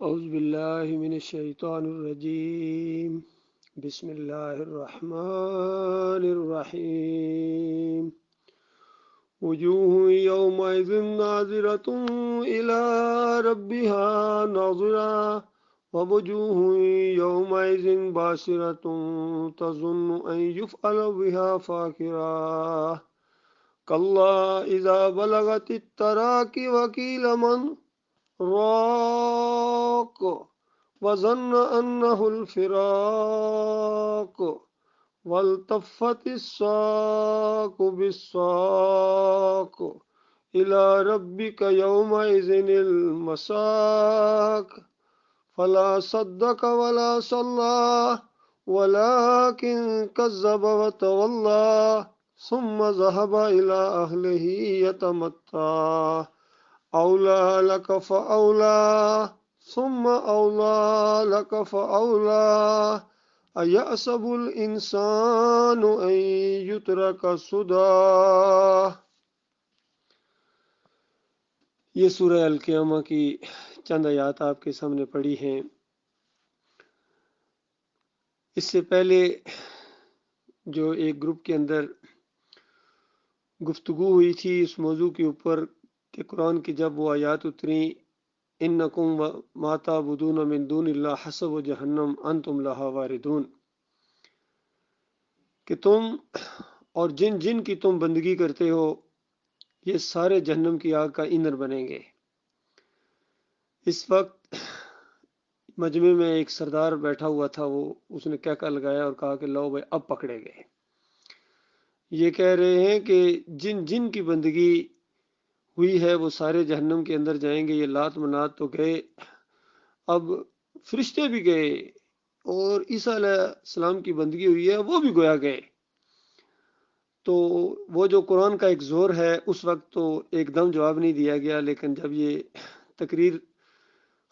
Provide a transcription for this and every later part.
اعوذ باللہ من الشیطان الرجیم بسم اللہ الرحمن الرحیم وجوہ یومئذ ناظرۃ الی ربها ناظرہ ووجوہ یومئذ باسرۃ تظن ان یفعل بها فاقرہ کلا اذا بلغت التراقی وقیل من راق وظن أنه الفراق والتفت الساق بالساق إلى ربك يومئذ المساق فلا صدق ولا صلى ولكن كذب وتولى ثم ذهب إلى أهله يتمطى أولى لك فأولى ثم أولى لك فأولى أيحسب الإنسان أن يترك سدى۔ یہ سورہ القیامہ کی چند آیات آپ کے سامنے پڑھی ہیں۔ اس سے پہلے جو ایک گروپ کے اندر گفتگو ہوئی تھی اس موضوع کے اوپر کہ قرآن کی جب وہ آیات اتری انکم ما تعبدون من دون اللہ حسب جہنم انتم لہا واردون، کہ تم اور جن جن کی تم بندگی کرتے ہو یہ سارے جہنم کی آگ کا ایندھن بنیں گے۔ اس وقت مجمع میں ایک سردار بیٹھا ہوا تھا، اس نے کہہ لگایا اور کہا کہ لو بھائی اب پکڑے گئے۔ یہ کہہ رہے ہیں کہ جن جن کی بندگی ہوئی ہے وہ سارے جہنم کے اندر جائیں گے۔ یہ لات منات تو گئے، اب فرشتے بھی گئے اور عیسیٰ علیہ السلام کی بندگی ہوئی ہے وہ بھی گویا گئے۔ تو وہ جو قرآن کا ایک زور ہے اس وقت تو ایک دم جواب نہیں دیا گیا، لیکن جب یہ تقریر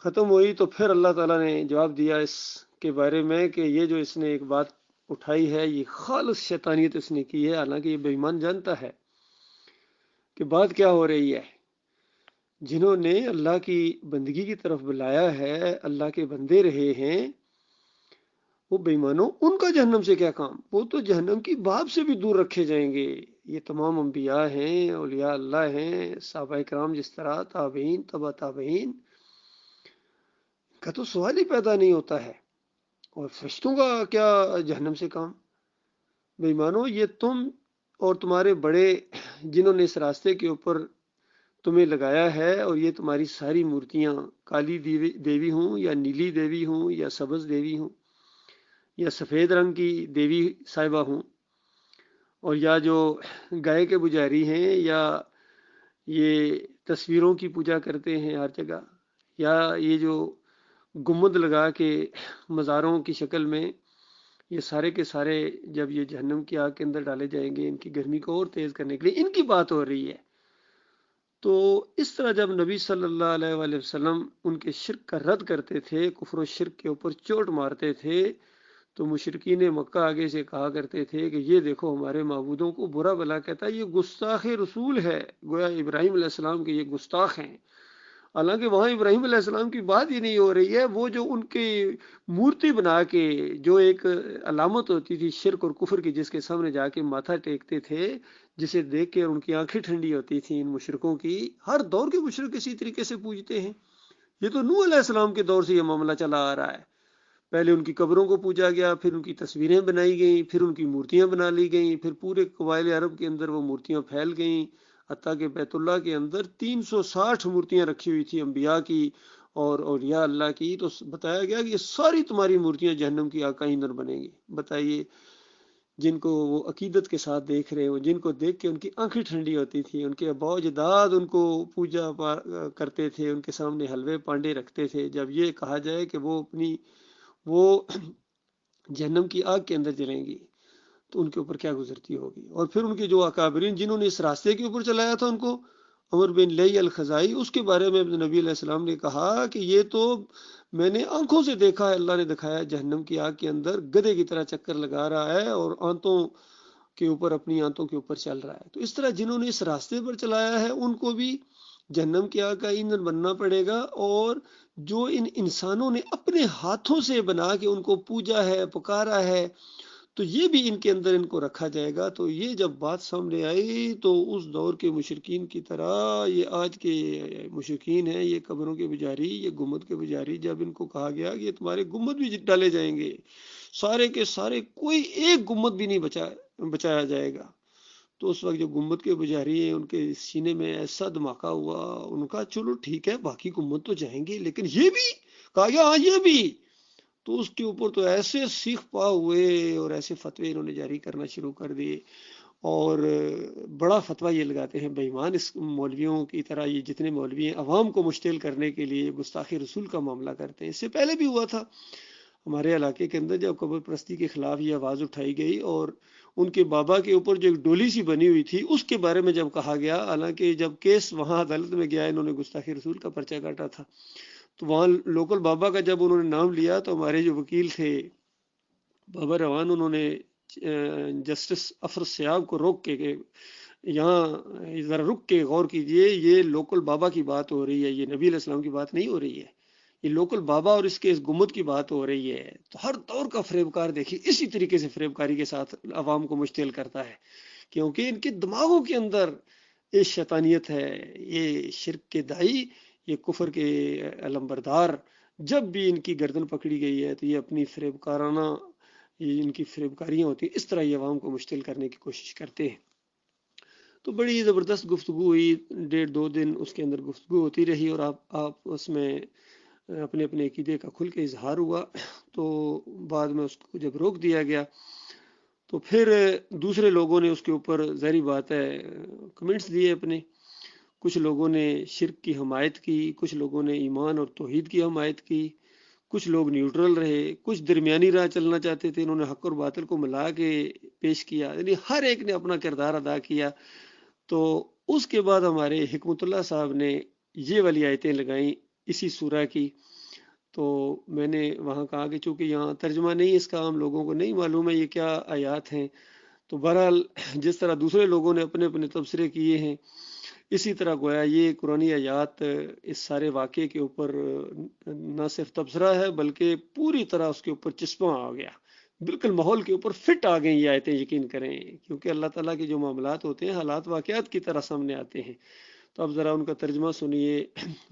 ختم ہوئی تو پھر اللہ تعالیٰ نے جواب دیا اس کے بارے میں کہ یہ جو اس نے ایک بات اٹھائی ہے یہ خالص شیطانیت اس نے کی ہے، حالانکہ یہ بے ایمان جانتا ہے کہ بات کیا ہو رہی ہے۔ جنہوں نے اللہ کی بندگی کی طرف بلایا ہے، اللہ کے بندے رہے ہیں، وہ بے ایمانوں ان کا جہنم سے کیا کام؟ وہ تو جہنم کی باب سے بھی دور رکھے جائیں گے۔ یہ تمام انبیاء ہیں، اولیاء اللہ ہیں، صحابہ کرام، جس طرح تابعین، تبع تابعین، کا تو سوال ہی پیدا نہیں ہوتا ہے۔ اور فرشتوں کا کیا جہنم سے کام؟ بے ایمانوں یہ تم اور تمہارے بڑے جنہوں نے اس راستے کے اوپر تمہیں لگایا ہے، اور یہ تمہاری ساری مورتیاں کالی دیوی ہوں یا نیلی دیوی ہوں یا سبز دیوی ہوں یا سفید رنگ کی دیوی صاحبہ ہوں، اور یا جو گائے کے پجاری ہیں یا یہ تصویروں کی پوجا کرتے ہیں ہر جگہ، یا یہ جو گنبد لگا کے مزاروں کی شکل میں، یہ سارے کے سارے جب یہ جہنم کی آگ کے اندر ڈالے جائیں گے ان کی گرمی کو اور تیز کرنے کے لیے ان کی بات ہو رہی ہے۔ تو اس طرح جب نبی صلی اللہ علیہ وآلہ وسلم ان کے شرک کا رد کرتے تھے، کفر و شرک کے اوپر چوٹ مارتے تھے، تو مشرکین مکہ آگے سے کہا کرتے تھے کہ یہ دیکھو ہمارے معبودوں کو برا بلا کہتا ہے، یہ گستاخ رسول ہے، گویا ابراہیم علیہ السلام کے یہ گستاخ ہیں۔ حالانکہ وہاں ابراہیم علیہ السلام کی بات ہی نہیں ہو رہی ہے، وہ جو ان کی مورتی بنا کے جو ایک علامت ہوتی تھی شرک اور کفر کی، جس کے سامنے جا کے ماتھا ٹیکتے تھے، جسے دیکھ کے ان کی آنکھیں ٹھنڈی ہوتی تھیں ان مشرکوں کی۔ ہر دور کے مشرک اسی طریقے سے پوجتے ہیں۔ یہ تو نوح علیہ السلام کے دور سے یہ معاملہ چلا آ رہا ہے۔ پہلے ان کی قبروں کو پوجا گیا، پھر ان کی تصویریں بنائی گئیں، پھر ان کی مورتیاں بنا لی گئیں، پھر پورے قبائل عرب کے اندر وہ مورتیاں پھیل گئیں، حتیٰ کہ بیت اللہ کے اندر 360 مورتیاں رکھی ہوئی تھی انبیاء کی اور اولیاء اللہ کی۔ تو بتایا گیا کہ یہ ساری تمہاری مورتیاں جہنم کی آگ کا ایندھن بنیں گی۔ بتائیے، جن کو وہ عقیدت کے ساتھ دیکھ رہے ہو، جن کو دیکھ کے ان کی آنکھیں ٹھنڈی ہوتی تھی، ان کے آباء و اجداد ان کو پوجا کرتے تھے، ان کے سامنے حلوے پانڈے رکھتے تھے، جب یہ کہا جائے کہ وہ جہنم کی آگ کے اندر جلیں گی تو ان کے اوپر کیا گزرتی ہوگی۔ اور پھر ان کے جو اکابرین جنہوں نے اس راستے کے اوپر چلایا تھا، ان کو عمر بن لئی الخزائی، اس کے بارے میں نبی علیہ السلام نے کہا کہ یہ تو میں نے آنکھوں سے دیکھا ہے، اللہ نے دکھایا، جہنم کی آگ کے اندر گدھے کی طرح چکر لگا رہا ہے اور آنتوں کے اوپر، اپنی آنتوں کے اوپر چل رہا ہے۔ تو اس طرح جنہوں نے اس راستے پر چلایا ہے ان کو بھی جہنم کی آگ کا ایندھن بننا پڑے گا، اور جو ان انسانوں نے اپنے ہاتھوں سے بنا کے ان کو پوجا ہے، پکارا ہے، تو یہ بھی ان کے اندر ان کو رکھا جائے گا۔ تو یہ جب بات سامنے آئی تو اس دور کے مشرکین کی طرح یہ آج کے مشرکین ہیں، یہ قبروں کے پجاری، یہ گنبد کے پجاری، جب ان کو کہا گیا کہ یہ تمہارے گنبد بھی ڈالے جائیں گے، سارے کے سارے، کوئی ایک گنبد بھی نہیں بچایا جائے گا، تو اس وقت جو گنبد کے پجاری ہیں ان کے سینے میں ایسا دھماکہ ہوا، ان کا چلو ٹھیک ہے باقی گنبد تو جائیں گے لیکن یہ بھی کہا گیا، ہاں یہ بھی، تو اس کے اوپر تو ایسے سیخ پا ہوئے اور ایسے فتوے انہوں نے جاری کرنا شروع کر دیے، اور بڑا فتویٰ یہ لگاتے ہیں بے ایمان اس مولویوں کی طرح، یہ جتنے مولوی ہیں عوام کو مشتعل کرنے کے لیے گستاخی رسول کا معاملہ کرتے ہیں۔ اس سے پہلے بھی ہوا تھا ہمارے علاقے کے اندر، جب قبر پرستی کے خلاف یہ آواز اٹھائی گئی اور ان کے بابا کے اوپر جو ایک ڈولی سی بنی ہوئی تھی اس کے بارے میں جب کہا گیا، حالانکہ جب کیس وہاں عدالت میں گیا، انہوں نے گستاخی رسول کا پرچہ کاٹا تھا، تو وہاں لوکل بابا کا جب انہوں نے نام لیا تو ہمارے جو وکیل تھے بابا روان، انہوں نے جسٹس افر سیاب کو روک کے کہ یہاں ذرا رک کے غور کیجئے، یہ لوکل بابا کی بات ہو رہی ہے، یہ نبی علیہ السلام کی بات نہیں ہو رہی ہے، یہ لوکل بابا اور اس کے اس گنبد کی بات ہو رہی ہے۔ تو ہر دور کا فریب کار دیکھیے اسی طریقے سے فریب کاری کے ساتھ عوام کو مشتعل کرتا ہے، کیونکہ ان کے دماغوں کے اندر یہ شیطانیت ہے، یہ شرک کے دائی، یہ کفر کے علمبردار، جب بھی ان کی گردن پکڑی گئی ہے تو یہ اپنی فریب کارانہ، یہ ان کی فریب کاریاں ہوتی ہیں، اس طرح یہ عوام کو مشتعل کرنے کی کوشش کرتے ہیں۔ تو بڑی زبردست گفتگو ہوئی، 1.5-2 دن اس کے اندر گفتگو ہوتی رہی، اور آپ اس میں اپنے اپنے عقیدے کا کھل کے اظہار ہوا، تو بعد میں اس کو جب روک دیا گیا تو پھر دوسرے لوگوں نے اس کے اوپر ظاہری بات ہے کمنٹس دیے اپنے، کچھ لوگوں نے شرک کی حمایت کی، کچھ لوگوں نے ایمان اور توحید کی حمایت کی، کچھ لوگ نیوٹرل رہے، کچھ درمیانی راہ چلنا چاہتے تھے، انہوں نے حق اور باطل کو ملا کے پیش کیا، یعنی ہر ایک نے اپنا کردار ادا کیا۔ تو اس کے بعد ہمارے حکمت اللہ صاحب نے یہ والی آیتیں لگائیں اسی سورہ کی، تو میں نے وہاں کہا کہ چونکہ یہاں ترجمہ نہیں اس کا، عام لوگوں کو نہیں معلوم ہے یہ کیا آیات ہیں، تو بہرحال جس طرح دوسرے لوگوں نے اپنے اپنے تبصرے کیے ہیں، اسی طرح گویا یہ قرآنی آیات اس سارے واقعے کے اوپر نہ صرف تبصرہ ہے بلکہ پوری طرح اس کے اوپر چشمہ آ گیا، بالکل ماحول کے اوپر فٹ آ گئیں یہ آیتیں، یقین کریں، کیونکہ اللہ تعالیٰ کے جو معاملات ہوتے ہیں حالات واقعات کی طرح سامنے آتے ہیں۔ تو اب ذرا ان کا ترجمہ سنیے،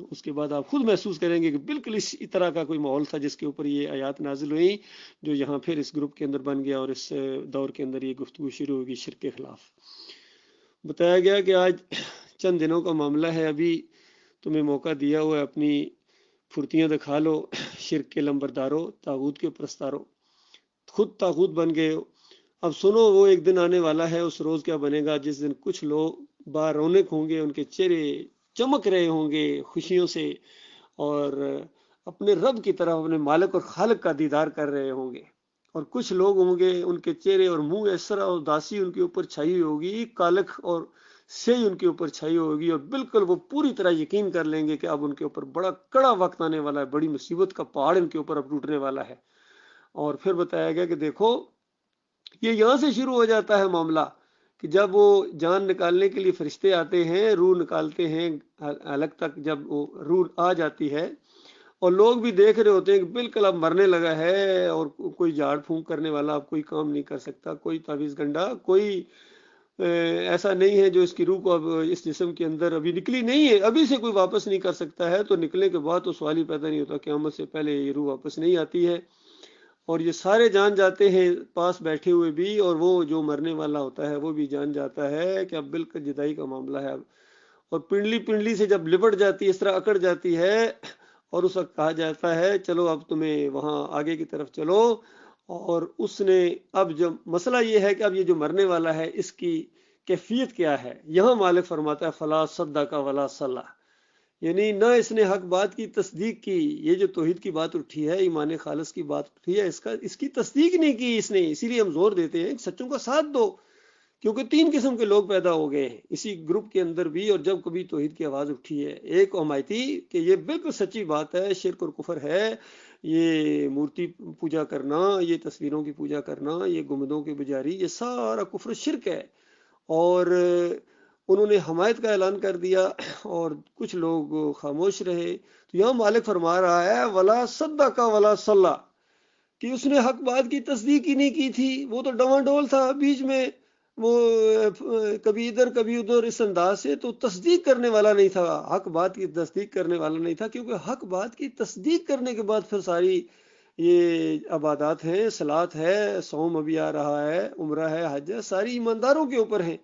اس کے بعد آپ خود محسوس کریں گے کہ بالکل اسی طرح کا کوئی ماحول تھا جس کے اوپر یہ آیات نازل ہوئیں، جو یہاں پھر اس گروپ کے اندر بن گیا اور اس دور کے اندر یہ گفتگو شروع ہوگی شرک کے خلاف۔ بتایا گیا کہ آج چند دنوں کا معاملہ ہے، ابھی تمہیں موقع دیا ہوا ہے، اپنی پھرتیاں دکھا لو، شرک کے لمبردارو، طاغوت کے پرستارو، خود طاغوت بن گئے ہو۔ اب سنو وہ ایک دن آنے والا ہے، اس روز کیا بنے گا جس دن کچھ لوگ بارونق ہوں گے، ان کے چہرے چمک رہے ہوں گے خوشیوں سے، اور اپنے رب کی طرف، اپنے مالک اور خالق کا دیدار کر رہے ہوں گے، اور کچھ لوگ ہوں گے ان کے چہرے اور منہ اس طرح اداسی ان کے اوپر چھائی ہوگی، کالک اور سیئی ان کے اوپر چھائی ہوگی، اور بالکل وہ پوری طرح یقین کر لیں گے کہ اب ان کے اوپر بڑا کڑا وقت آنے والا ہے، بڑی مصیبت کا پہاڑ ان کے اوپر اب ٹوٹنے والا ہے۔ اور پھر بتایا گیا کہ دیکھو یہ یہاں سے شروع ہو جاتا ہے معاملہ، کہ جب وہ جان نکالنے کے لیے فرشتے آتے ہیں، روح نکالتے ہیں حلق تک، جب وہ روح آ جاتی ہے اور لوگ بھی دیکھ رہے ہوتے ہیں کہ بالکل اب مرنے لگا ہے، اور کوئی جھاڑ پھونک کرنے والا اب کوئی کام نہیں کر سکتا، کوئی تعویذ گنڈا کوئی ایسا نہیں ہے جو اس کی روح کو اب اس جسم کے اندر ابھی نکلی نہیں ہے، ابھی سے کوئی واپس نہیں کر سکتا ہے، تو نکلنے کے بعد تو سوال ہی پیدا نہیں ہوتا، قیامت سے پہلے یہ روح واپس نہیں آتی ہے۔ اور یہ سارے جان جاتے ہیں پاس بیٹھے ہوئے بھی، اور وہ جو مرنے والا ہوتا ہے وہ بھی جان جاتا ہے کہ اب بالکل جدائی کا معاملہ ہے اب، اور پنڈلی پنڈلی سے جب لپٹ جاتی ہے، اس طرح اکڑ جاتی ہے، اور اس وقت کہا جاتا ہے چلو اب تمہیں وہاں آگے کی طرف چلو، اور اس نے اب جو مسئلہ یہ ہے کہ اب یہ جو مرنے والا ہے اس کی کیفیت کیا ہے، یہاں مالک فرماتا ہے فلا صدق ولا صلی، یعنی نہ اس نے حق بات کی تصدیق کی، یہ جو توحید کی بات اٹھی ہے، ایمان خالص کی بات اٹھی ہے، اس کی تصدیق نہیں کی اس نے، اسی لیے ہم زور دیتے ہیں کہ سچوں کا ساتھ دو، کیونکہ 3 قسم کے لوگ پیدا ہو گئے ہیں اسی گروپ کے اندر بھی، اور جب کبھی توحید کی آواز اٹھی ہے، ایک حمایتی کہ یہ بالکل سچی بات ہے، شرک اور کفر ہے، یہ مورتی پوجا کرنا، یہ تصویروں کی پوجا کرنا، یہ گنبدوں کی پجاری، یہ سارا کفر شرک ہے، اور انہوں نے حمایت کا اعلان کر دیا اور کچھ لوگ خاموش رہے. تو یہاں مالک فرما رہا ہے ولا صدق ولا صلی، کہ اس نے حق بات کی تصدیق ہی نہیں کی تھی. وہ تو ڈواں ڈول تھا بیچ میں، وہ کبھی ادھر کبھی ادھر اس انداز سے، تو تصدیق کرنے والا نہیں تھا، حق بات کی تصدیق کرنے والا نہیں تھا. کیونکہ حق بات کی تصدیق کرنے کے بعد پھر ساری یہ عبادات ہیں، صلات ہے، صوم ابھی آ رہا ہے، عمرہ ہے، حج ہے، ساری ایمانداروں کے اوپر ہیں.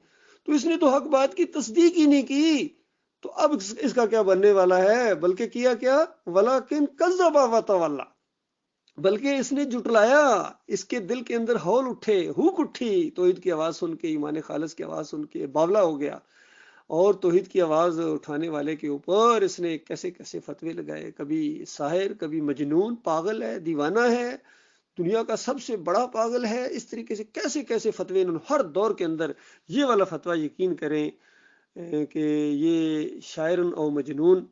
تو اس نے تو حق بات کی تصدیق ہی نہیں کی، تو اب اس کا کیا بننے والا ہے؟ بلکہ کیا کیا، ولیکن کذب وتولی، بلکہ اس نے جٹلایا. اس کے دل کے اندر ہول اٹھے، ہوک اٹھی توحید کی آواز سن کے، ایمان خالص کی آواز سن کے باولا ہو گیا. اور توحید کی آواز اٹھانے والے کے اوپر اس نے کیسے کیسے فتوے لگائے. کبھی ساحر، کبھی مجنون، پاگل ہے، دیوانہ ہے، دنیا کا سب سے بڑا پاگل ہے. اس طریقے سے کیسے کیسے فتوے انہوں نے ہر دور کے اندر. یہ والا فتویٰ یقین کریں کہ یہ شاعر او مجنون،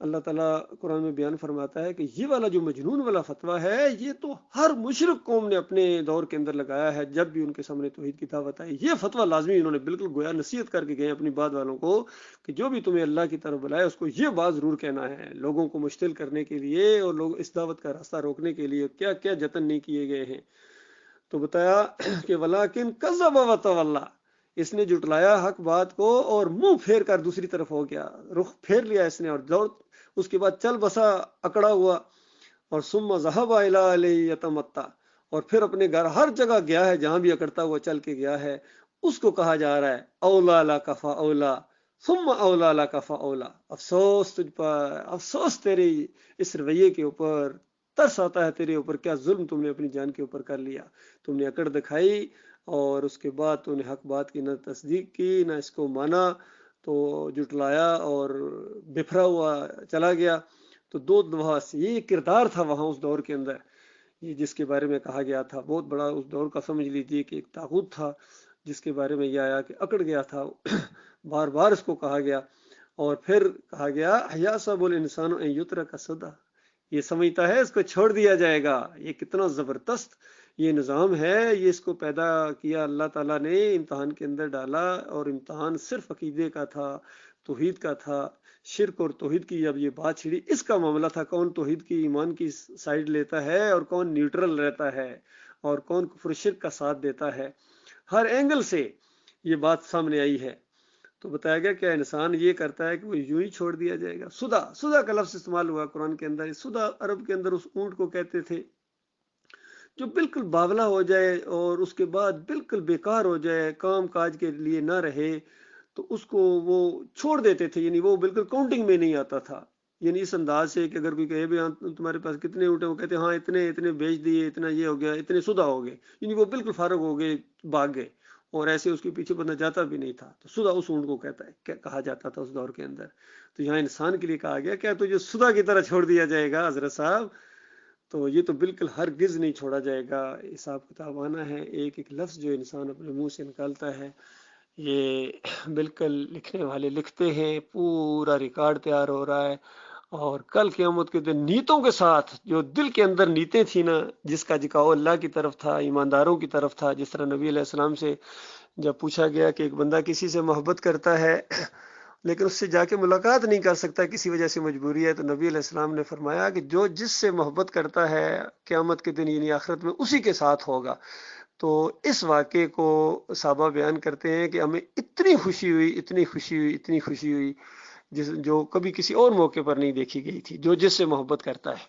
اللہ تعالیٰ قرآن میں بیان فرماتا ہے کہ یہ والا جو مجنون والا فتویٰ ہے، یہ تو ہر مشرک قوم نے اپنے دور کے اندر لگایا ہے. جب بھی ان کے سامنے توحید کی دعوت آئی، یہ فتویٰ لازمی انہوں نے بالکل گویا نصیحت کر کے گئے اپنی بات والوں کو کہ جو بھی تمہیں اللہ کی طرف بلائے اس کو یہ بات ضرور کہنا ہے. لوگوں کو مشتعل کرنے کے لیے اور لوگ اس دعوت کا راستہ روکنے کے لیے کیا کیا جتن نہیں کیے گئے ہیں. تو بتایا کہ ولیکن کذب وتولی، اس نے جٹلایا حق بات کو اور منہ پھیر کر دوسری طرف ہو گیا، رخ پھیر لیا اس نے، اور دوڑ اس کے بعد چل بسا اکڑا ہوا. اور ثم ذهب الى علیہ یتمتع، اور پھر اپنے گھر ہر جگہ گیا ہے، جہاں بھی اکڑتا ہوا چل کے گیا ہے اس کو کہا جا رہا ہے اولا لک فاولا ثم اولا لک فاولا. افسوس تجھ پر، افسوس تیرے اس رویے کے اوپر، ترس آتا ہے تیرے اوپر، کیا ظلم تم نے اپنی جان کے اوپر کر لیا. تم نے اکڑ دکھائی اور اس کے بعد تم نے حق بات کی نہ تصدیق کی نہ اس کو مانا، تو جٹلایا اور بفرا ہوا چلا گیا. تو دو دفعہ یہ کردار تھا وہاں اس دور کے اندر، یہ جس کے بارے میں کہا گیا تھا. بہت بڑا اس دور کا سمجھ لیجیے کہ ایک طاغوت تھا جس کے بارے میں یہ آیا کہ اکڑ گیا تھا. بار بار اس کو کہا گیا اور پھر کہا گیا احیحسب الانسان ان یترک سدی، یہ سمجھتا ہے اس کو چھوڑ دیا جائے گا. یہ کتنا زبردست یہ نظام ہے، یہ اس کو پیدا کیا اللہ تعالیٰ نے، امتحان کے اندر ڈالا، اور امتحان صرف عقیدے کا تھا، توحید کا تھا. شرک اور توحید کی جب یہ بات چھڑی، اس کا معاملہ تھا کون توحید کی ایمان کی سائیڈ لیتا ہے اور کون نیوٹرل رہتا ہے اور کون کفر شرک کا ساتھ دیتا ہے. ہر اینگل سے یہ بات سامنے آئی ہے. تو بتایا گیا کہ انسان یہ کرتا ہے کہ وہ یوں ہی چھوڑ دیا جائے گا. سدا کا لفظ استعمال ہوا قرآن کے اندر. سدا عرب کے اندر اس اونٹ کو کہتے تھے جو بالکل باولا ہو جائے اور اس کے بعد بالکل بیکار ہو جائے، کام کاج کے لیے نہ رہے، تو اس کو وہ چھوڑ دیتے تھے. یعنی وہ بالکل کاؤنٹنگ میں نہیں آتا تھا. یعنی اس انداز سے کہ اگر کوئی کہے بھی تمہارے پاس کتنے اونٹ ہیں، وہ کہتے ہیں ہاں اتنے اتنے بیچ دیے، اتنا یہ ہو گیا، اتنے سدا ہو گئے. یعنی وہ بالکل فارغ ہو گئے، بھاگ گئے، اور ایسے اس کے پیچھے بندہ جاتا بھی نہیں تھا. تو سدا اس اونٹ کو کہا جاتا تھا اس دور کے اندر. تو یہاں انسان کے لیے کہا گیا کیا تجھے سدا کی طرح چھوڑ دیا جائے گا حضرت صاحب؟ تو یہ تو بالکل ہرگز نہیں چھوڑا جائے گا. حساب کتاب آنا ہے. ایک ایک لفظ جو انسان اپنے منہ سے نکالتا ہے، یہ بالکل لکھنے والے لکھتے ہیں، پورا ریکارڈ تیار ہو رہا ہے. اور کل قیامت کے دن نیتوں کے ساتھ، جو دل کے اندر نیتیں تھیں نا، جس کا جھکاؤ اللہ کی طرف تھا، ایمانداروں کی طرف تھا. جس طرح نبی علیہ السلام سے جب پوچھا گیا کہ ایک بندہ کسی سے محبت کرتا ہے لیکن اس سے جا کے ملاقات نہیں کر سکتا، کسی وجہ سے مجبوری ہے، تو نبی علیہ السلام نے فرمایا کہ جو جس سے محبت کرتا ہے قیامت کے دن یعنی آخرت میں اسی کے ساتھ ہوگا. تو اس واقعے کو صحابہ بیان کرتے ہیں کہ ہمیں اتنی خوشی ہوئی، اتنی خوشی ہوئی، اتنی خوشی ہوئی جو کبھی کسی اور موقع پر نہیں دیکھی گئی تھی. جو جس سے محبت کرتا ہے،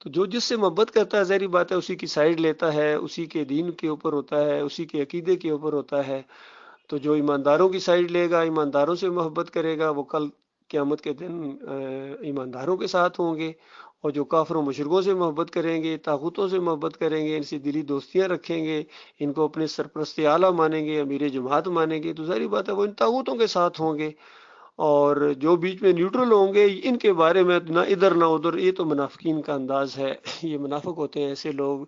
تو جو جس سے محبت کرتا ہے ظاہری بات ہے اسی کی سائیڈ لیتا ہے، اسی کے دین کے اوپر ہوتا ہے، اسی کے عقیدے کے اوپر ہوتا ہے. تو جو ایمانداروں کی سائیڈ لے گا، ایمانداروں سے محبت کرے گا، وہ کل قیامت کے دن ایمانداروں کے ساتھ ہوں گے. اور جو کافر و مشرکوں سے محبت کریں گے، طاغوتوں سے محبت کریں گے، ان سے دلی دوستیاں رکھیں گے، ان کو اپنے سرپرست اعلیٰ مانیں گے، امیر جماعت مانیں گے، تو ظاہری بات ہے وہ ان طاغوتوں کے ساتھ ہوں گے. اور جو بیچ میں نیوٹرل ہوں گے، ان کے بارے میں نہ ادھر نہ ادھر، یہ تو منافقین کا انداز ہے. یہ منافق ہوتے ہیں ایسے لوگ،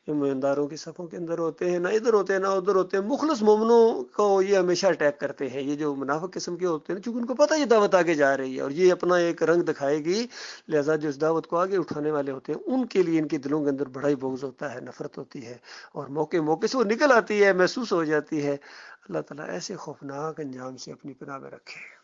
ایمانداروں کی صفوں کے اندر ہوتے ہیں، نہ ادھر ہوتے ہیں نہ ادھر ہوتے ہیں. مخلص مومنوں کو یہ ہمیشہ اٹیک کرتے ہیں. یہ جو منافق قسم کے ہوتے ہیں چونکہ ان کو پتہ یہ دعوت آگے جا رہی ہے اور یہ اپنا ایک رنگ دکھائے گی، لہذا جو اس دعوت کو آگے اٹھانے والے ہوتے ہیں ان کے لیے ان کے دلوں کے اندر بڑا ہی بغض ہوتا ہے، نفرت ہوتی ہے، اور موقع موقع سے وہ نکل آتی ہے، محسوس ہو جاتی ہے. اللہ تعالیٰ ایسے خوفناک انجام سے اپنی پناہ میں رکھے.